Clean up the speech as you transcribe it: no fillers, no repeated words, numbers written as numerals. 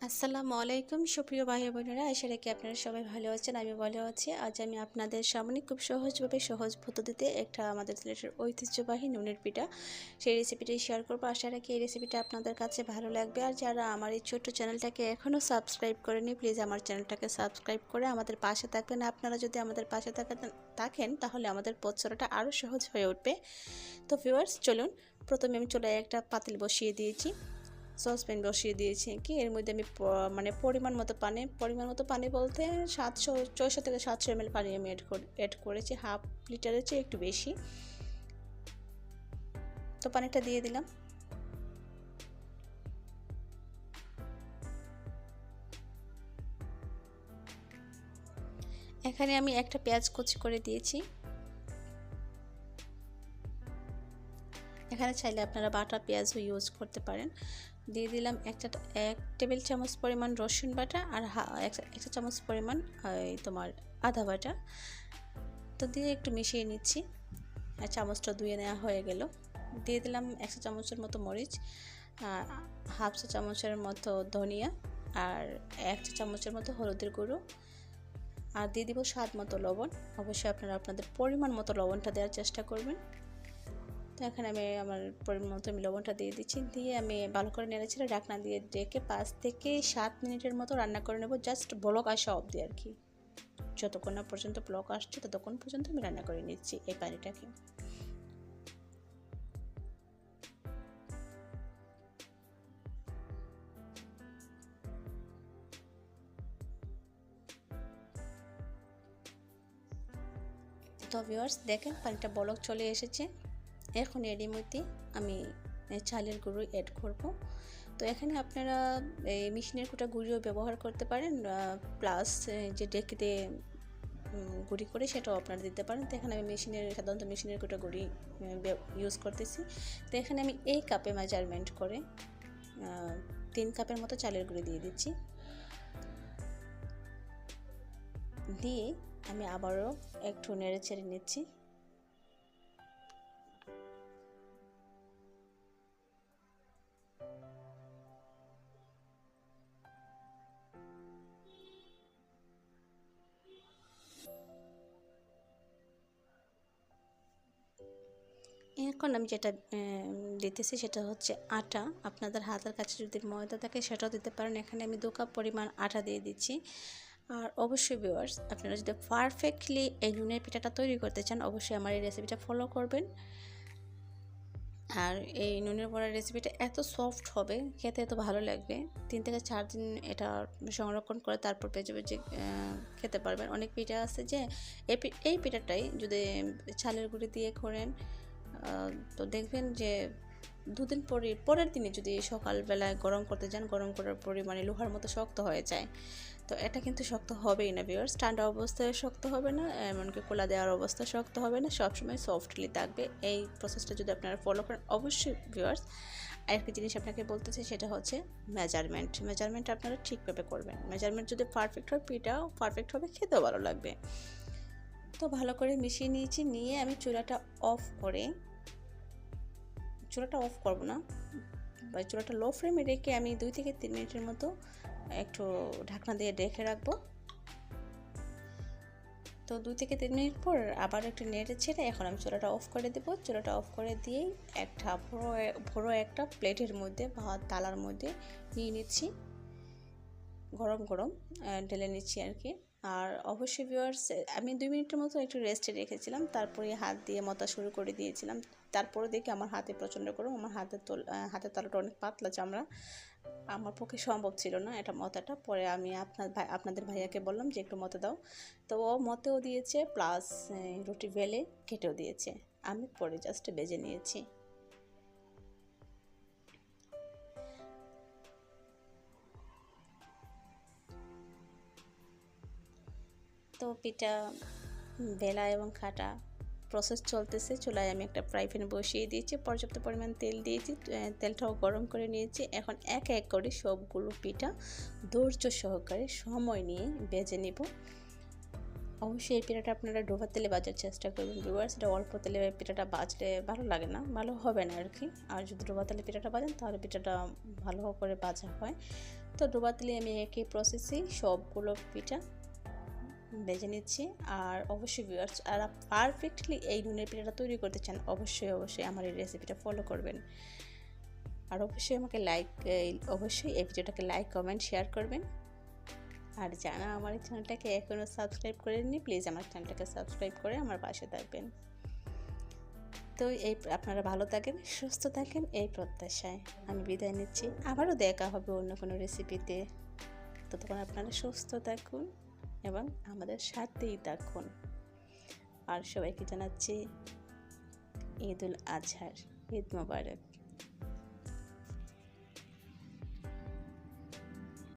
আসসালামু আলাইকুম সুপ্রিয় ভাই বোনেরা, আশা রাখি আপনারা সবাই ভালো আছেন। আমি ভালো আছি। আজ আমি আপনাদের সামনে খুব সহজ পদ্ধতিতে একটা আমাদের সিলেটের ঐতিহ্যবাহী নুনের পিঠা সেই রেসিপিটাই শেয়ার করবো। আশা রাখি এই রেসিপিটা আপনাদের কাছে ভালো লাগবে। আর যারা আমার এই ছোট্ট চ্যানেলটাকে এখনও সাবস্ক্রাইব করেনি, প্লিজ আমার চ্যানেলটাকে সাবস্ক্রাইব করে আমাদের পাশে থাকবেন। আপনারা যদি আমাদের পাশে থাকেন তাহলে আমাদের পথ চলাটা আরও সহজ হয়ে উঠবে। তো ভিউয়ার্স, চলুন। প্রথমে আমি চুলায় একটা পাতিল বসিয়ে দিয়েছি, সসপ্যান বসিয়ে দিয়েছি। এর মধ্যে আমি পরিমাণ মতো পানি বলতে 600 থেকে 700 ml পানি আমি অ্যাড করেছি, হাফ লিটারের চেয়ে একটু বেশি। তো পানিটা দিয়ে দিলাম। এখানে আমি একটা পেঁয়াজ কুচি করে দিয়েছি। এখানে চাইলে আপনারা বাটা পেঁয়াজও ইউজ করতে পারেন। দিয়ে দিলাম 1 টেবিল চামচ পরিমাণ রসুন বাটা আর 1 চামচ পরিমাণ আদা বাটা। তো দিয়ে একটু মিশিয়ে নিচ্ছি। আর চামচটা ধুয়ে নেওয়া হয়ে গেল। দিয়ে দিলাম 1 চামচের মতো মরিচ, হাফ চা চামচের মতো ধনিয়া, আর 1 চামচের মতো হলুদের গুঁড়ো, আর দিয়ে দিব স্বাদ মতো লবণ। অবশ্যই আপনারা আপনাদের পরিমাণ মতো লবণটা দেওয়ার চেষ্টা করবেন। তো এখানে আমি আমার পরিমাণ মতো লবণটা দিয়ে দিচ্ছি। দিয়ে আমি ভালো করে নেড়েচেড়ে ঢাকনা দিয়ে ডেকে 5 থেকে 7 মিনিটের মতো রান্না করে নেব, জাস্ট বলক আসা অবধি আর কি। যতক্ষণ না পর্যন্ত বলক আসছে ততক্ষণ পর্যন্ত আমি রান্না করে নিচ্ছি এই পানিটাকে। তো ভিউয়ার্স, দেখেন পানিটা বলক চলে এসেছে। এখন এরই মধ্যে আমি চালের গুঁড়ো অ্যাড করব। তো এখানে আপনারা এই মেশিনের কুটা গুঁড়িও ব্যবহার করতে পারেন, প্লাস যে ডেকিতে গুঁড়ি করে সেটাও আপনারা দিতে পারেন। তো এখানে আমি সাধারণত মেশিনের কুটা গুঁড়ি ইউজ করতেছি। তো এখানে আমি এই কাপে মেজারমেন্ট করে 3 কাপের মতো চালের গুঁড়ি দিয়ে দিচ্ছি। দিয়ে আমি আবারও একটু নেড়ে ছেড়ে নিচ্ছি। এখন আমি যেটা দিতেছি সেটা হচ্ছে আটা। আপনাদের হাতের কাছে যদি ময়দা থাকে সেটাও দিতে পারেন। এখানে আমি 2 কাপ পরিমাণ আটা দিয়ে দিচ্ছি। আর অবশ্যই ভিউয়ার্স, আপনারা যদি পারফেক্টলি এই নুনের পিঠাটা তৈরি করতে চান অবশ্যই আমার এই রেসিপিটা ফলো করবেন। আর এই নুনের বড়ার রেসিপিটা এত সফট হবে, খেতে এত ভালো লাগবে। 3 থেকে 4 দিন এটা সংরক্ষণ করে তারপর ভেজে খেতে পারবেন। অনেক পিঠা আছে যে এই পিঠাটাই যদি চালের গুঁড়ি দিয়ে করেন তো দেখবেন যে 2 দিন পরের দিনে যদি সকালবেলায় গরম করতে যান, গরম করার পরিমাণে লোহার মতো শক্ত হয়ে যায়। তো এটা কিন্তু শক্ত হবেই না ভিউয়ার্স, ঠান্ডা অবস্থায় শক্ত হবে না, এমনকি কোলা দেওয়ার অবস্থায় শক্ত হবে না, সবসময় সফটলি থাকবে। এই প্রসেসটা যদি আপনারা ফলো করেন অবশ্যই ভিউয়ার্স। আরেকটা জিনিস আপনাকে বলতেছি সেটা হচ্ছে মেজারমেন্ট আপনারা ঠিকভাবে করবেন। মেজারমেন্ট যদি পারফেক্ট হয় পিঠাও পারফেক্ট হবে, খেতেও ভালো লাগবে। তো ভালো করে মিশিয়ে নিয়েছি। নিয়ে আমি চুলাটা অফ করব না, বা চুলাটা লো ফ্লেমে রেখে আমি 2 থেকে 3 মিনিটের মতো একটু ঢাকনা দিয়ে ঢেকে রাখবো। তো 2 থেকে 3 মিনিট পর আবার একটু নেড়ে ছেড়ে এখন আমি চুলাটা অফ করে দেবো। চুলাটা অফ করে দিয়েই একটা বড় একটা প্লেটের মধ্যে বা থালার মধ্যে নিয়ে নিচ্ছি, গরম গরম ঢেলে নিচ্ছি আর কি। আর অবশ্যই ভিউয়ার্স, আমি 2 মিনিটের মতো একটু রেস্টে রেখেছিলাম, তারপরে হাত দিয়ে মতা শুরু করে দিয়েছিলাম। তারপরে দেখি আমার হাতে প্রচণ্ড গরম, আমার হাতের তলাটা অনেক পাতলা চামড়া, আমার পক্ষে সম্ভব ছিল না এটা মতাটা। পরে আমি আপনাদের ভাইয়াকে বললাম যে একটু মতে দাও। তো ও মতেও দিয়েছে, প্লাস রুটি বেলে কেটেও দিয়েছে। আমি পরে জাস্ট বেজে নিয়েছি। তো পিঠা বেলা এবং কাটা প্রসেস চলতেছে। চুলায় আমি একটা ফ্রাই প্যান বসিয়ে দিয়েছি, পর্যাপ্ত পরিমাণ তেল দিয়েছি, তেলটাও গরম করে নিয়েছি। এখন এক এক করে সবগুলো পিঠা ধৈর্য সহকারে সময় নিয়ে ভেজে নিব। অবশ্যই এই পিঠাটা আপনারা ডোবা তেলে ভাজার চেষ্টা করবেন ভিউয়ার্স। এটা অল্প তেলে পিঠাটা ভাজলে ভালো লাগে না, ভালো হবে না আর কি। আর যদি ডোবা তেলে পিঠাটা ভাজেন তাহলে পিঠাটা ভালো করে ভাজা হয়। তো ডোবা তেলে আমি একই প্রসেসেই সবগুলো পিঠা ভেজে নিচ্ছি। আর অবশ্যই ভিউয়ার্স, আর পারফেক্টলি এই নুনের পিঠাটা তৈরি করতে চান অবশ্যই আমার এই রেসিপিটা ফলো করবেন। আর অবশ্যই আমাকে অবশ্যই এই ভিডিওটাকে লাইক কমেন্ট শেয়ার করবেন। আর যারা আমার এই চ্যানেলটাকে এখনও সাবস্ক্রাইব করেননি প্লিজ আমার চ্যানেলটাকে সাবস্ক্রাইব করে আমার পাশে থাকবেন। তো আপনারা ভালো থাকেন, সুস্থ থাকেন এই প্রত্যাশায় আমি বিদায় নিচ্ছি। আবারও দেখা হবে অন্য কোনো রেসিপিতে। ততক্ষণ আপনারা সুস্থ থাকুন এবং আমাদের সাথেই থাকুন। আর সবাইকে জানাচ্ছি ঈদ উল আজহার ঈদ মোবারক।